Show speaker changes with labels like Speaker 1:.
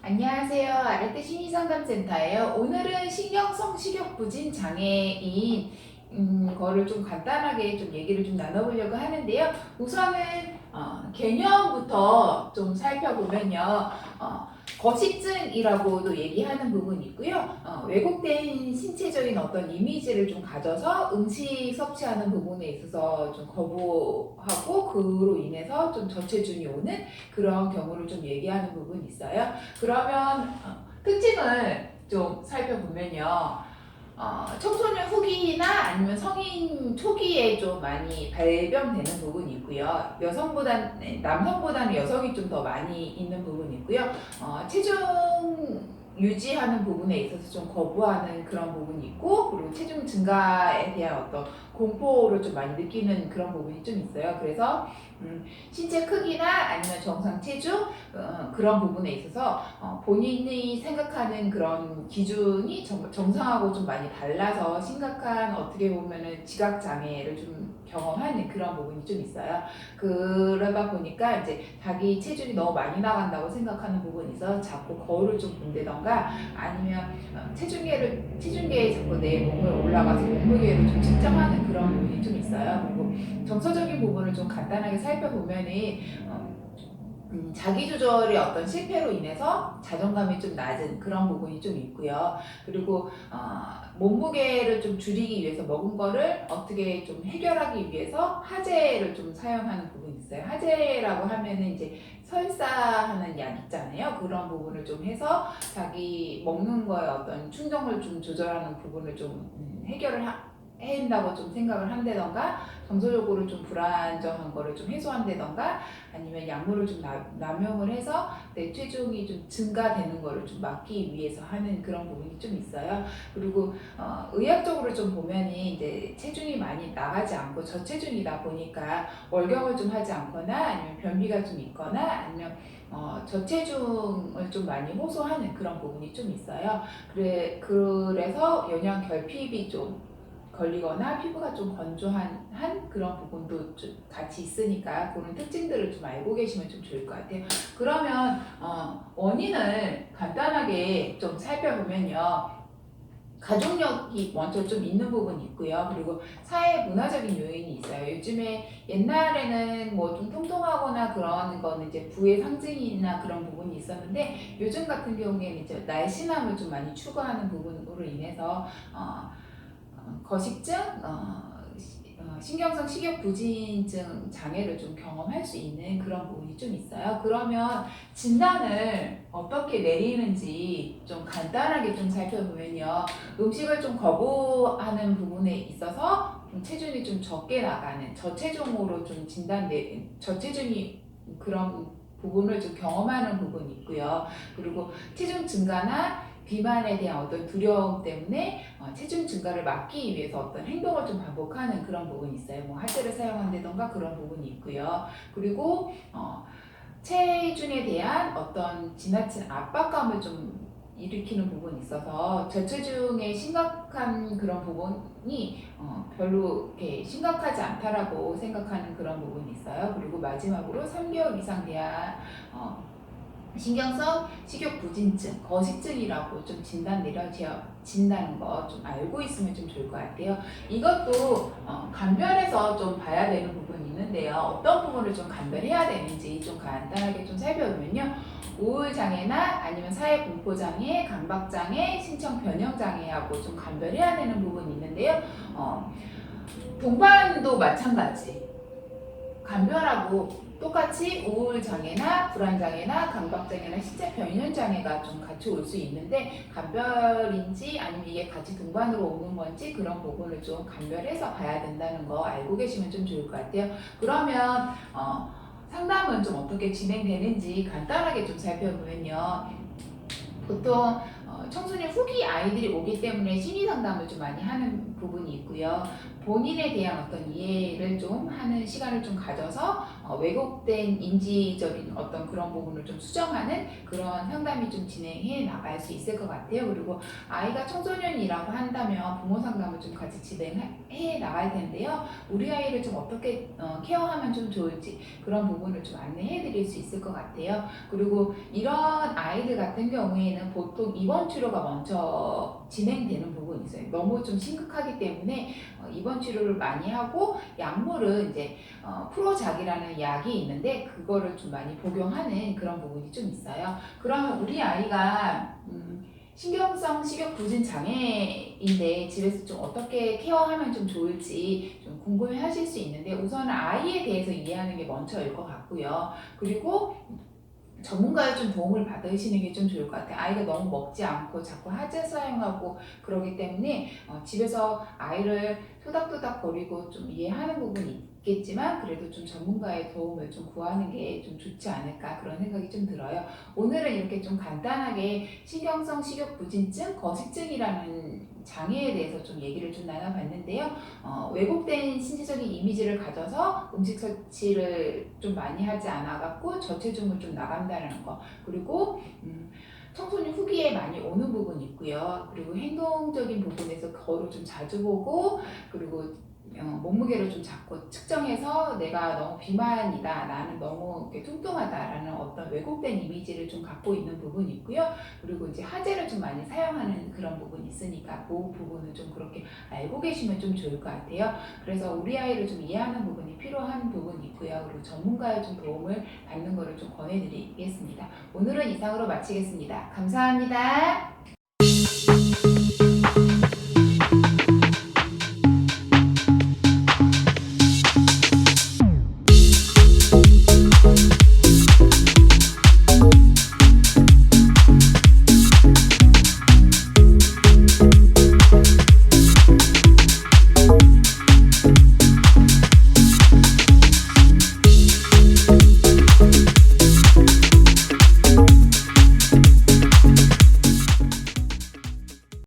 Speaker 1: 안녕하세요. 아르테 심리상담센터예요. 오늘은 신경성 식욕부진 장애인 거를 좀 간단하게 좀 얘기를 좀 나눠보려고 하는데요. 우선은 개념부터 좀 살펴보면요. 거식증이라고도 얘기하는 부분이 있고요. 왜곡된 신체적인 어떤 이미지를 좀 가져서 음식 섭취하는 부분에 있어서 좀 거부하고 그로 인해서 좀 저체중이 오는 그런 경우를 좀 얘기하는 부분이 있어요. 그러면 특징을 좀 살펴보면요. 청소년 후기나 아니면 성인 초기에 좀 많이 발병되는 부분이 있고요. 남성보다는 여성이 좀 더 많이 있는 부분이 있고요. 체중 유지하는 부분에 있어서 좀 거부하는 그런 부분이 있고, 그리고 체중 증가에 대한 어떤 공포를 좀 많이 느끼는 그런 부분이 좀 있어요. 그래서 신체 크기나 아니면 정상 체중 그런 부분에 있어서 본인이 생각하는 그런 기준이 정상하고 좀 많이 달라서 심각한 어떻게 보면은 지각 장애를 좀 경험하는 그런 부분이 좀 있어요. 그러다 보니까 이제 자기 체중이 너무 많이 나간다고 생각하는 부분이 있어 자꾸 거울을 좀 본다던가 아니면 체중계에 자꾸 내 몸을 올라가서 몸무게를 좀 측정하는 그런 부분이 좀 있어요. 그리고 정서적인 부분을 좀 간단하게 살펴보면은 자기 조절의 어떤 실패로 인해서 자존감이 좀 낮은 그런 부분이 좀 있고요. 그리고 몸무게를 좀 줄이기 위해서 먹은 거를 어떻게 좀 해결하기 위해서 하제를 좀 사용하는 부분이 있어요. 하제라고 하면은 이제 설사하는 약 있잖아요. 그런 부분을 좀 해서 자기 먹는 거에 어떤 충동을 좀 조절하는 부분을 좀 해결을 해낸다고 좀 생각을 한다던가 정서적으로 좀 불안정한 거를 좀 해소한다던가 아니면 약물을 좀 남용을 해서 내 체중이 좀 증가되는 거를 좀 막기 위해서 하는 그런 부분이 좀 있어요. 그리고 의학적으로 좀 보면이 이제 체중이 많이 나가지 않고 저체중이다 보니까 월경을 좀 하지 않거나 아니면 변비가 좀 있거나 아니면 저체중을 좀 많이 호소하는 그런 부분이 좀 있어요. 그래서 영양 결핍이 좀 걸리거나 피부가 좀 건조한 그런 부분도 좀 같이 있으니까 그런 특징들을 좀 알고 계시면 좀 좋을 것 같아요. 그러면 원인을 간단하게 좀 살펴보면요. 가족력이 먼저 좀 있는 부분이 있고요. 그리고 사회 문화적인 요인이 있어요. 요즘에 옛날에는 뭐 좀 통통하거나 그런 거는 이제 부의 상징이나 그런 부분이 있었는데 요즘 같은 경우에는 이제 날씬함을 좀 많이 추구하는 부분으로 인해서 거식증, 신경성 식욕부진증 장애를 좀 경험할 수 있는 그런 부분이 좀 있어요. 그러면 진단을 어떻게 내리는지 좀 간단하게 좀 살펴보면요. 음식을 좀 거부하는 부분에 있어서 좀 체중이 좀 적게 나가는 저체중으로 좀 저체중이 그런 부분을 좀 경험하는 부분이 있고요. 그리고 체중 증가나 비만에 대한 어떤 두려움 때문에 체중 증가를 막기 위해서 어떤 행동을 좀 반복하는 그런 부분이 있어요. 뭐 할제를 사용한다던가 그런 부분이 있고요. 그리고 체중에 대한 어떤 지나친 압박감을 좀 일으키는 부분이 있어서 저체중의 심각한 그런 부분이 별로 이렇게 심각하지 않다라고 생각하는 그런 부분이 있어요. 그리고 마지막으로 3개월 이상 돼야 신경성 식욕부진증, 거식증이라고 좀 진단 내려진다는 거 좀 알고 있으면 좀 좋을 것 같아요. 이것도 간별해서 좀 봐야 되는 부분이 있는데요. 어떤 부분을 좀 간별해야 되는지 좀 간단하게 좀 살펴보면요. 우울장애나 아니면 사회공포장애, 강박장애, 신청변형장애하고 좀 간별해야 되는 부분이 있는데요. 동반도 마찬가지. 간별하고 똑같이 우울장애나 불안장애나 강박장애나 신체 변형장애가 좀 같이 올 수 있는데 간별인지 아니면 이게 같이 동반으로 오는 건지 그런 부분을 좀 간별해서 봐야 된다는 거 알고 계시면 좀 좋을 것 같아요. 그러면 상담은 좀 어떻게 진행되는지 간단하게 좀 살펴보면요. 보통 청소년 후기 아이들이 오기 때문에 심리 상담을 좀 많이 하는 부분이 있고요. 본인에 대한 어떤 이해를 좀 하는 시간을 좀 가져서 왜곡된 인지적인 어떤 그런 부분을 좀 수정하는 그런 상담이 좀 진행해 나갈 수 있을 것 같아요. 그리고 아이가 청소년이라고 한다면 부모 상담을 좀 같이 진행해 나갈 텐데요. 우리 아이를 좀 어떻게 케어하면 좀 좋을지 그런 부분을 좀 안내해 드릴 수 있을 것 같아요. 그리고 이런 아이들 같은 경우에는 보통 입원 치료가 먼저 진행되는 부분이 있어요. 너무 좀 심각하기 때문에 입원 치료를 많이 하고 약물은 이제 프로작이라는 약이 있는데 그거를 좀 많이 복용하는 그런 부분이 좀 있어요. 그러면 우리 아이가 신경성 식욕 부진 장애인데 집에서 좀 어떻게 케어하면 좀 좋을지 좀 궁금해 하실 수 있는데 우선은 아이에 대해서 이해하는 게 먼저일 것 같고요. 그리고 전문가의 좀 도움을 받으시는 게 좀 좋을 것 같아요. 아이가 너무 먹지 않고 자꾸 하재 사용하고 그러기 때문에 집에서 아이를 토닥토닥 거리고 좀 이해하는 부분이 있겠지만 그래도 좀 전문가의 도움을 좀 구하는 게 좀 좋지 않을까 그런 생각이 좀 들어요. 오늘은 이렇게 좀 간단하게 신경성 식욕부진증, 거식증이라는 장애에 대해서 좀 얘기를 좀 나눠봤는데요. 왜곡된 신체적인 이미지를 가져서 음식 섭취를 좀 많이 하지 않아갖고 저체중을 좀 나간다는 거 그리고 청소년 후기에 많이 오는 부분이 있고요. 그리고 행동적인 부분에서 거울을 좀 자주 보고 그리고 몸무게를 좀 자꾸 측정해서 내가 너무 비만이다, 나는 너무 이렇게 뚱뚱하다라는 어떤 왜곡된 이미지를 좀 갖고 있는 부분이 있고요. 그리고 이제 하재를 좀 많이 사용하는 그런 부분이 있으니까 그 부분을 좀 그렇게 알고 계시면 좀 좋을 것 같아요. 그래서 우리 아이를 좀 이해하는 부분이 필요한 부분이 있고요. 그리고 전문가의 좀 도움을 받는 거를 좀 권해드리겠습니다. 오늘은 이상으로 마치겠습니다. 감사합니다.